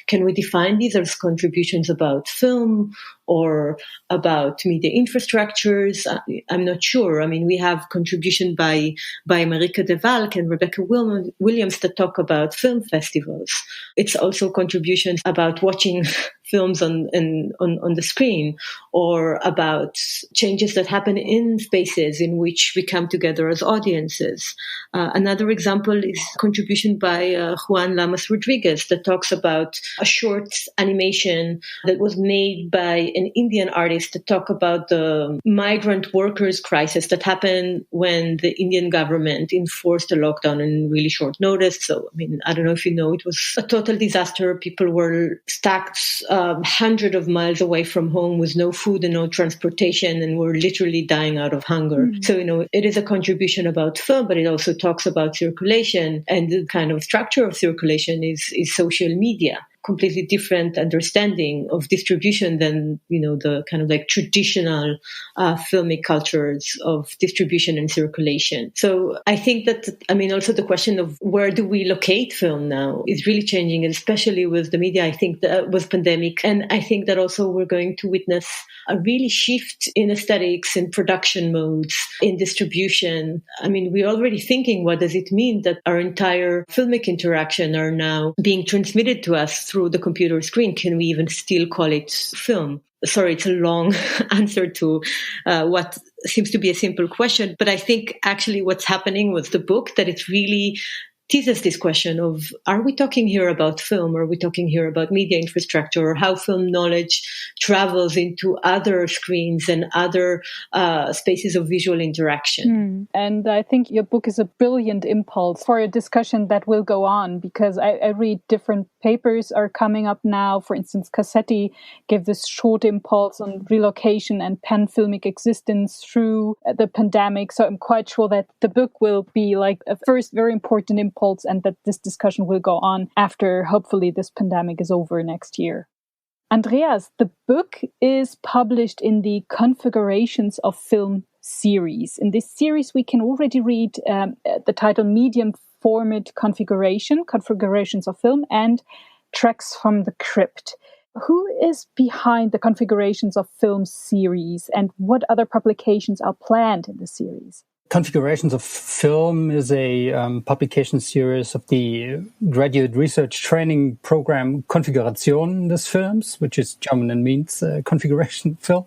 can we define these as contributions about film or about media infrastructures? I'm not sure. We have contribution by Marike de Valk and Rebecca Williams that talk about film festivals. It's also contributions about watching films on the screen, or about changes that happen in spaces in which we come together as audiences. Another example is contribution by Juan Lamas Rodriguez that talks about a short animation that was made by an Indian artist to talk about the migrant workers crisis that happened when the Indian government enforced a lockdown in really short notice. So, I don't know if you know, it was a total disaster. People were stacked hundreds of miles away from home with no food and no transportation, and were literally dying out of hunger. Mm-hmm. So, it is a contribution about film, but it also talks about circulation, and the kind of structure of circulation is social media. Completely different understanding of distribution than, the kind of like traditional filmic cultures of distribution and circulation. So I think that, also the question of where do we locate film now is really changing, and especially with the media, I think that with pandemic. And I think that also we're going to witness a really shift in aesthetics, in production modes, in distribution. We're already thinking, what does it mean that our entire filmic interaction are now being transmitted to us through the computer screen? Can we even still call it film? Sorry, it's a long answer to what seems to be a simple question. But I think actually what's happening with the book, that it really teases this question of, are we talking here about film, or are we talking here about media infrastructure, or how film knowledge travels into other screens and other spaces of visual interaction? And I think your book is a brilliant impulse for a discussion that will go on, because I read different papers are coming up now. For instance, Cassetti gave this short impulse on relocation and pan-filmic existence through the pandemic. So I'm quite sure that the book will be like a first very important impulse, and that this discussion will go on after, hopefully, this pandemic is over next year. Andreas, the book is published in the Configurations of Film series. In this series, we can already read the title Medium Format Configurations of Film, and Tracks from the Crypt. Who is behind the Configurations of Film series, and what other publications are planned in the series? Configurations of Film is a publication series of the graduate research training program Konfiguration des Films, which is German and means configuration film,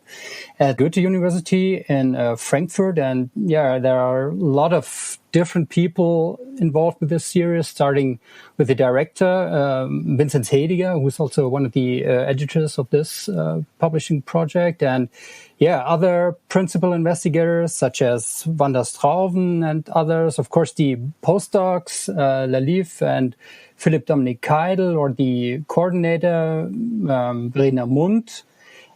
at Goethe University in Frankfurt. And there are a lot of different people involved with this series, starting with the director, Vincent Hediger, who's also one of the editors of this publishing project, and other principal investigators such as Wanda Strauven and others. Of course, the postdocs, Laliv and Philipp Dominik Keidel, or the coordinator, Verena Mund.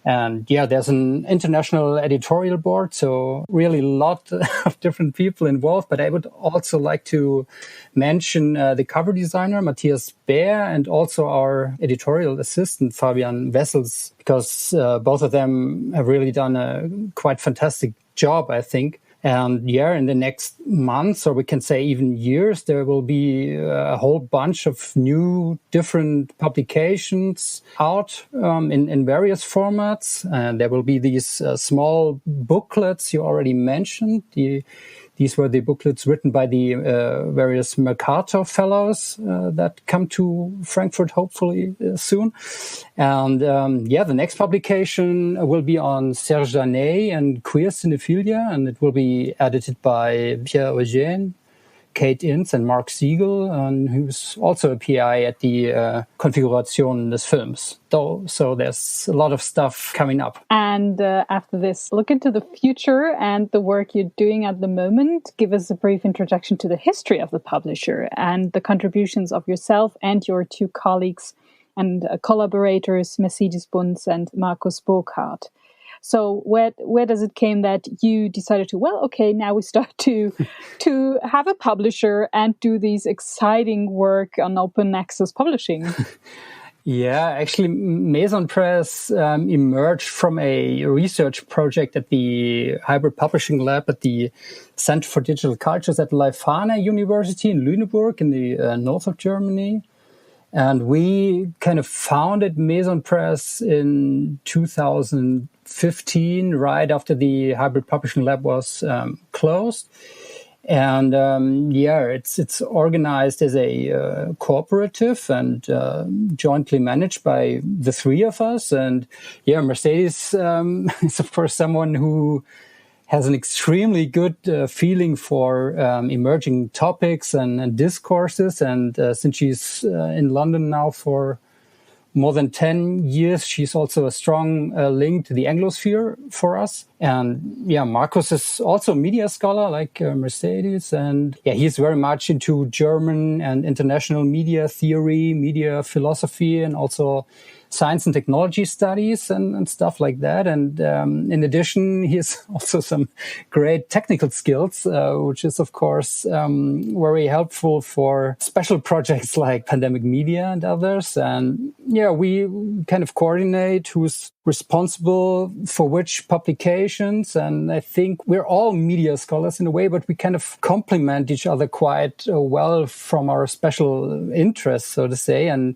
And there's an international editorial board, so really a lot of different people involved. But I would also like to mention the cover designer, Matthias Baer, and also our editorial assistant, Fabian Wessels, because both of them have really done a quite fantastic job, I think. And in the next months, or we can say even years, there will be a whole bunch of new different publications out in various formats. And there will be these small booklets you already mentioned. These were the booklets written by the various Mercator fellows that come to Frankfurt hopefully soon. And the next publication will be on Serge Daney and queer cinephilia, and it will be edited by Pierre Eugène, Kate Ince, and Mark Siegel, who's also a PI at the Configuration des Films. So there's a lot of stuff coming up. And after this, look into the future and the work you're doing at the moment. Give us a brief introduction to the history of the publisher and the contributions of yourself and your two colleagues and collaborators, Mercedes Bunz and Markus Burkhardt. So where does it came that you decided to, well, okay, now we start to have a publisher and do these exciting work on open access publishing? Yeah, actually, Meson Press emerged from a research project at the Hybrid Publishing Lab at the Center for Digital Cultures at Laliv University in Lüneburg in the north of Germany. And we kind of founded Meson Press in 2015, right after the Hybrid Publishing Lab was closed. And it's organized as a cooperative and jointly managed by the three of us. And Mercedes is of course someone who has an extremely good feeling for emerging topics and discourses. And since she's in London now for more than 10 years, she's also a strong link to the Anglosphere for us. And Markus is also a media scholar like Mercedes. And he's very much into German and international media theory, media philosophy, and also science and technology studies and stuff like that. And in addition, he has also some great technical skills, which is, of course, very helpful for special projects like Pandemic Media and others. And we kind of coordinate who's responsible for which publications. And I think we're all media scholars in a way, but we kind of complement each other quite well from our special interests, so to say. And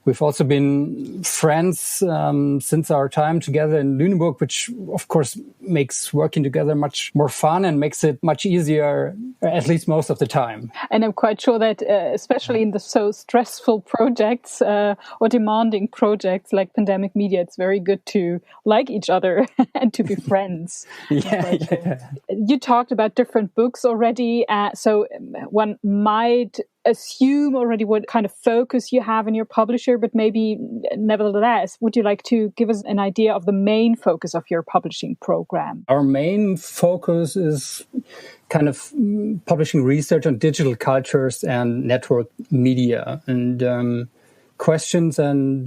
we've also been friends since our time together in Lüneburg, which, of course, makes working together much more fun and makes it much easier, at least most of the time. And I'm quite sure that, especially in the so stressful projects or demanding projects like Pandemic Media, it's very good to like each other and to be friends. You talked about different books already, so one might assume already what kind of focus you have in your publisher, but maybe nevertheless, would you like to give us an idea of the main focus of your publishing program? Our main focus is kind of publishing research on digital cultures and network media. And questions and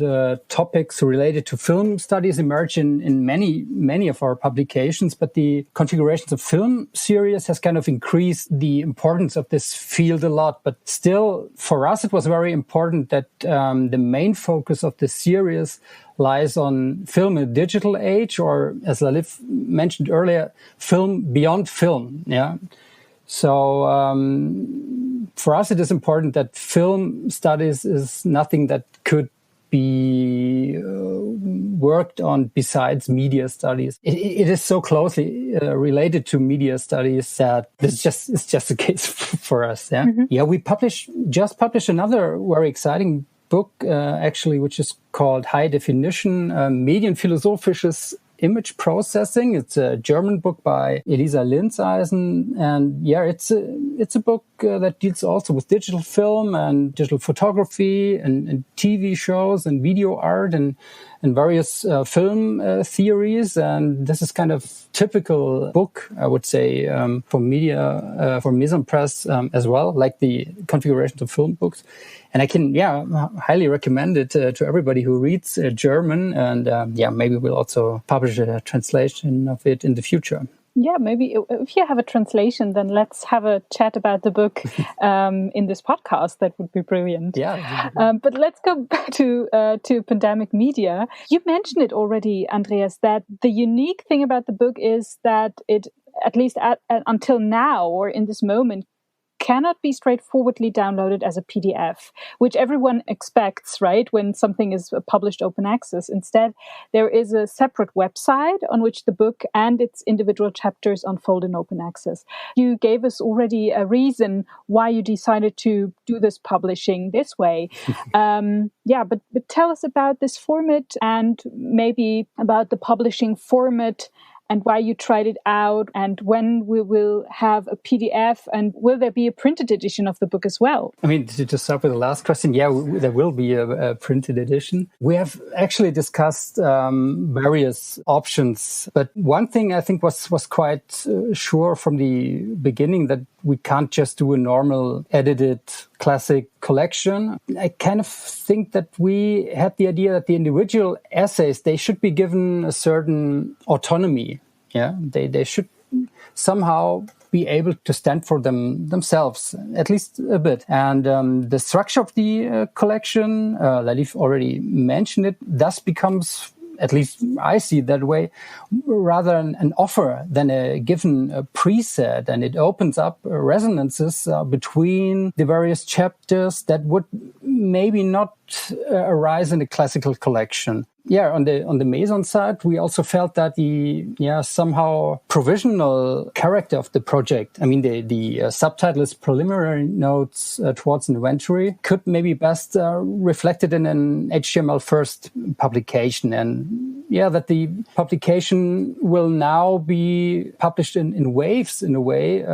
topics related to film studies emerge in many of our publications, but the configurations of film series has kind of increased the importance of this field a lot. But still, for us, it was very important that the main focus of the series lies on film in a digital age, or as Laliv mentioned earlier, film beyond film. Yeah. So for us, it is important that film studies is nothing that could be worked on besides media studies. It is so closely related to media studies that it's just the case for us. Yeah, we just published another very exciting book, actually, which is called High Definition Medienphilosophisches Image Processing. It's a German book by Elisa Linseisen. And it's a book that deals also with digital film and digital photography and TV shows and video art and various film theories. And this is kind of typical book, I would say, for media, for Meson Press as well, like the configurations of film books. And I can, highly recommend it to everybody who reads German. And maybe we'll also publish a translation of it in the future. Yeah, maybe if you have a translation, then let's have a chat about the book in this podcast. That would be brilliant. Yeah. But let's go back to Pandemic Media. You mentioned it already, Andreas, that the unique thing about the book is that it, at least until now or in this moment, cannot be straightforwardly downloaded as a PDF, which everyone expects, right, when something is published open access. Instead, there is a separate website on which the book and its individual chapters unfold in open access. You gave us already a reason why you decided to do this publishing this way. But tell us about this format and maybe about the publishing format and why you tried it out, and when we will have a PDF, and will there be a printed edition of the book as well? I mean, to start with the last question, there will be a printed edition. We have actually discussed various options, but one thing I think was quite sure from the beginning, that we can't just do a normal edited classic collection. I kind of think that we had the idea that the individual essays, they should be given a certain autonomy. Yeah, they should somehow be able to stand for themselves, at least a bit. And the structure of the collection, Laliv already mentioned it, thus becomes, at least I see it that way, rather an offer than a given preset. And it opens up resonances between the various chapters that would maybe not arise in a classical collection. Yeah, on the Meson side, we also felt that the somehow provisional character of the project, I mean, the subtitle is Preliminary Notes Towards an Inventory, could maybe best reflected in an HTML first publication. And that the publication will now be published in waves in a way.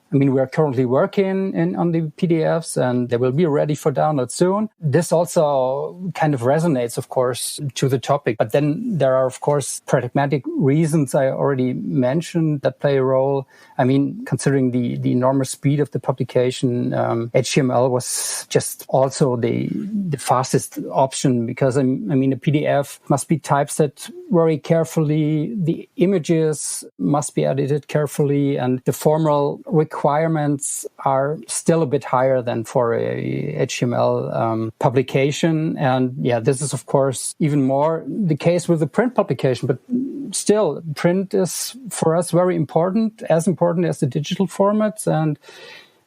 I mean, we are currently working on the PDFs and they will be ready for download soon. This also kind of resonates, of course, to the topic. But then there are, of course, pragmatic reasons I already mentioned that play a role. I mean, considering the enormous speed of the publication, HTML was just also the fastest option because, I mean, a PDF must be typeset very carefully. The images must be edited carefully and the formal requirements are still a bit higher than for a HTML publication. And this is, of course, even more the case with the print publication. But still, print is for us very important as the digital formats. And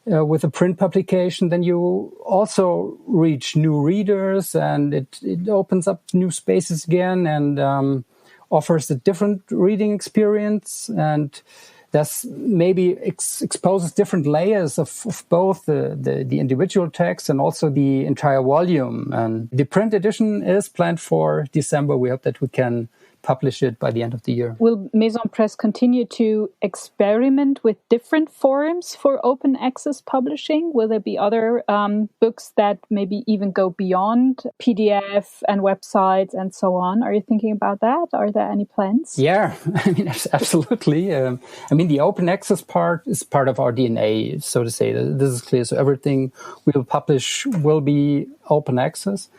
with a print publication, then you also reach new readers and it opens up new spaces again and offers a different reading experience. And thus maybe exposes different layers of both the individual text and also the entire volume. And the print edition is planned for December. We hope that we can publish it by the end of the year. Will Meson Press continue to experiment with different forms for open access publishing? Will there be other books that maybe even go beyond PDF and websites and so on? Are you thinking about that? Are there any plans? Yeah, I mean, absolutely. I mean, the open access part is part of our DNA, so to say. This is clear. So everything we will publish will be open access.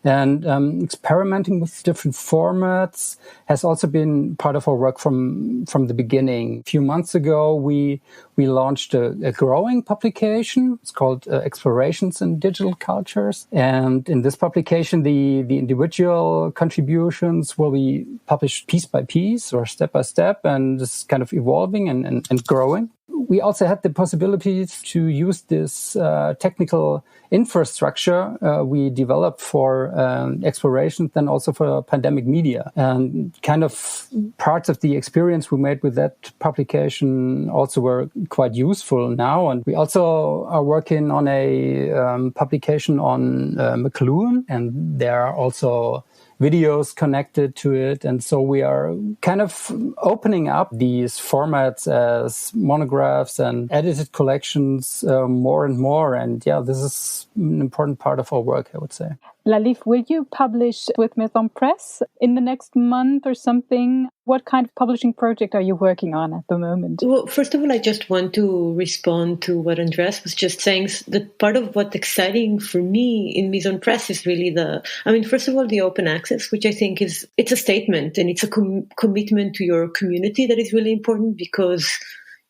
And experimenting with different formats has also been part of our work from the beginning. A few months ago, we launched a growing publication. It's called Explorations in Digital Cultures. And in this publication, the individual contributions will be published piece by piece or step by step, and this is kind of evolving and growing. We also had the possibility to use this technical infrastructure we developed for exploration, then also for pandemic media. And kind of parts of the experience we made with that publication also were quite useful now. And we also are working on a publication on McLuhan, and there are also videos connected to it. And so we are kind of opening up these formats as monographs and edited collections more and more. And this is an important part of our work, I would say. Laliv, will you publish with Meson Press in the next month or something? What kind of publishing project are you working on at the moment? Well, first of all, I just want to respond to what Andreas was just saying. That part of what's exciting for me in Meson Press is really first of all, the open access, which I think it's a statement and it's a commitment to your community that is really important because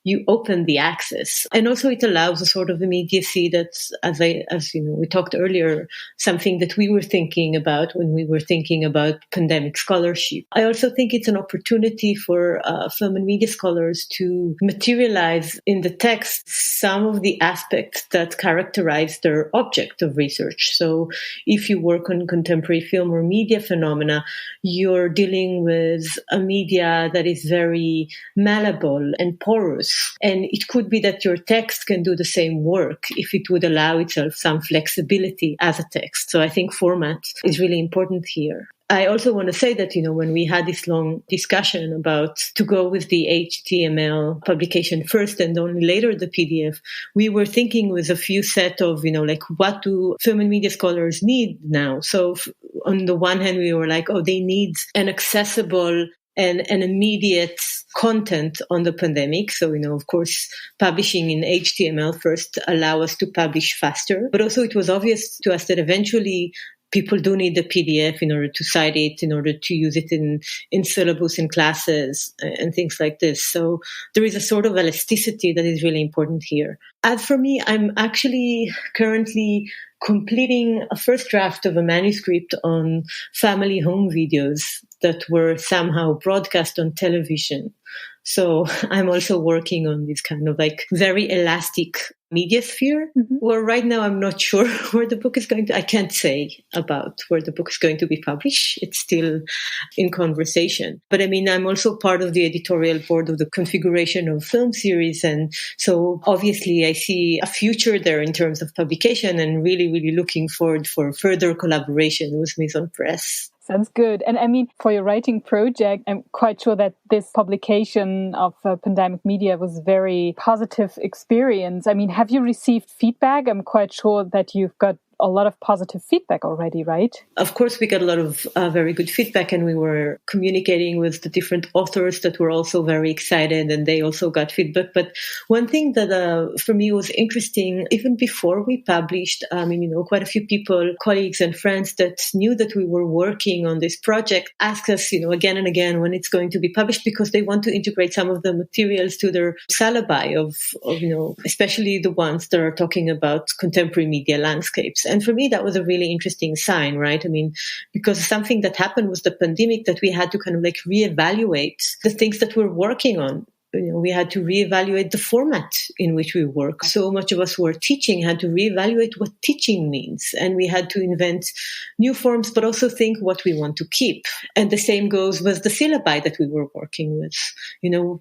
you open the access. And also it allows a sort of immediacy that's, as we talked earlier, something that we were thinking about when we were thinking about pandemic scholarship. I also think it's an opportunity for film and media scholars to materialize in the text some of the aspects that characterize their object of research. So if you work on contemporary film or media phenomena, you're dealing with a media that is very malleable and porous. And it could be that your text can do the same work if it would allow itself some flexibility as a text. So I think format is really important here. I also want to say that, when we had this long discussion about to go with the HTML publication first and only later the PDF, we were thinking with a few set of, what do film and media scholars need now? So on the one hand, we were like, they need an accessible and an immediate content on the pandemic. So, of course, publishing in HTML first allow us to publish faster. But also it was obvious to us that eventually people do need the PDF in order to cite it, in order to use it in syllabus in classes and things like this. So there is a sort of elasticity that is really important here. As for me, I'm actually currently completing a first draft of a manuscript on family home videos that were somehow broadcast on television. So I'm also working on this kind of like very elastic media sphere, where right now I'm not sure where the book is going to, I can't say about where the book is going to be published. It's still in conversation. But I mean, I'm also part of the editorial board of the configuration of film series. And so obviously I see a future there in terms of publication and really, really looking forward for further collaboration with Meson Press. Sounds good. And I mean, for your writing project, I'm quite sure that this publication of pandemic media was a very positive experience. I mean, have you received feedback? I'm quite sure that you've got a lot of positive feedback already, right? Of course, we got a lot of very good feedback, and we were communicating with the different authors that were also very excited, and they also got feedback. But one thing that for me was interesting, even before we published, quite a few people, colleagues and friends that knew that we were working on this project asked us, again and again when it's going to be published, because they want to integrate some of the materials to their syllabi of especially the ones that are talking about contemporary media landscapes. And for me, that was a really interesting sign, right? I mean, because something that happened was the pandemic, that we had to kind of like reevaluate the things that we're working on. We had to reevaluate the format in which we work. So much of us who are teaching had to reevaluate what teaching means. And we had to invent new forms, but also think what we want to keep. And the same goes with the syllabi that we were working with.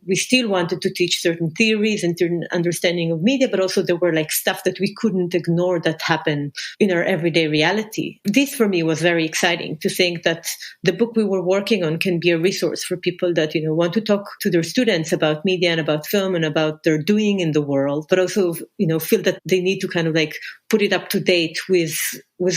We still wanted to teach certain theories and certain understanding of media, but also there were like stuff that we couldn't ignore that happened in our everyday reality. This for me was very exciting, to think that the book we were working on can be a resource for people that, want to talk to their students about media and about film and about their doing in the world, but also, feel that they need to kind of like put it up to date with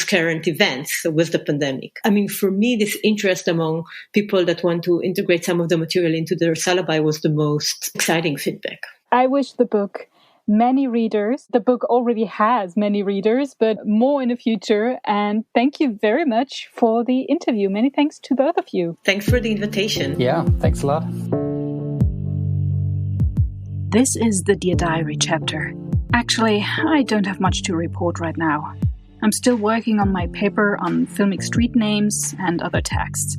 current events, so with the pandemic. I mean, for me, this interest among people that want to integrate some of the material into their syllabi was the most exciting feedback. I wish the book many readers. The book already has many readers, but more in the future. And thank you very much for the interview. Many thanks to both of you. Thanks for the invitation. Yeah, thanks a lot. This is the Dear Diary chapter. Actually, I don't have much to report right now. I'm still working on my paper on filmic street names and other texts.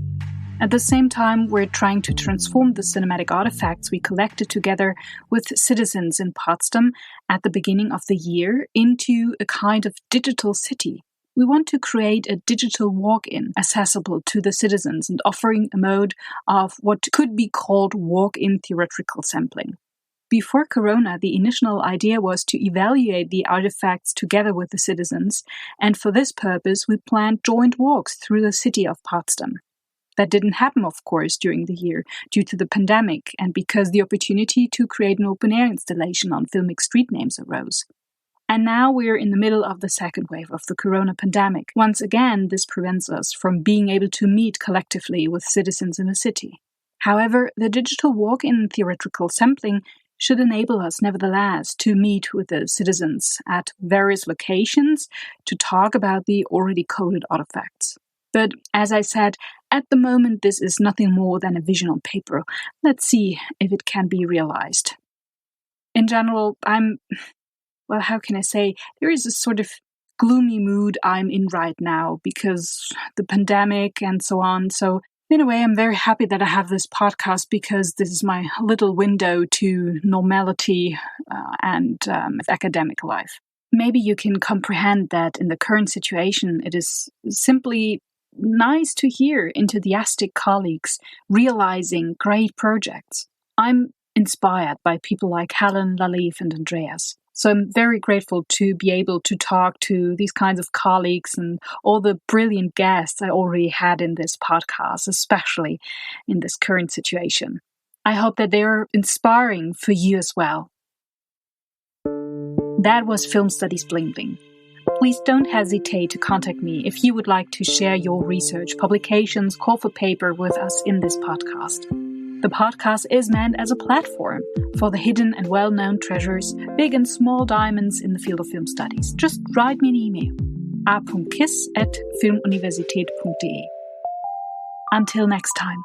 At the same time, we're trying to transform the cinematic artifacts we collected together with citizens in Potsdam at the beginning of the year into a kind of digital city. We want to create a digital walk-in accessible to the citizens and offering a mode of what could be called walk-in theatrical sampling. Before Corona, the initial idea was to evaluate the artifacts together with the citizens, and for this purpose we planned joint walks through the city of Potsdam. That didn't happen, of course, during the year due to the pandemic and because the opportunity to create an open-air installation on filmic street names arose. And now we're in the middle of the second wave of the Corona pandemic. Once again, this prevents us from being able to meet collectively with citizens in a city. However, the digital walk-in theatrical sampling should enable us, nevertheless, to meet with the citizens at various locations to talk about the already coded artifacts. But as I said, at the moment this is nothing more than a vision on paper. Let's see if it can be realized. In general, how can I say, there is a sort of gloomy mood I'm in right now because the pandemic and so on. So in a way, I'm very happy that I have this podcast because this is my little window to normality and academic life. Maybe you can comprehend that in the current situation, it is simply nice to hear enthusiastic colleagues realizing great projects. I'm inspired by people like Helen, Laliv, and Andreas. So I'm very grateful to be able to talk to these kinds of colleagues and all the brilliant guests I already had in this podcast, especially in this current situation. I hope that they are inspiring for you as well. That was Film Studies Bling. Please don't hesitate to contact me if you would like to share your research, publications, call for paper with us in this podcast. The podcast is meant as a platform for the hidden and well-known treasures, big and small diamonds in the field of film studies. Just write me an email, a.kiss@filmuniversität.de. Until next time.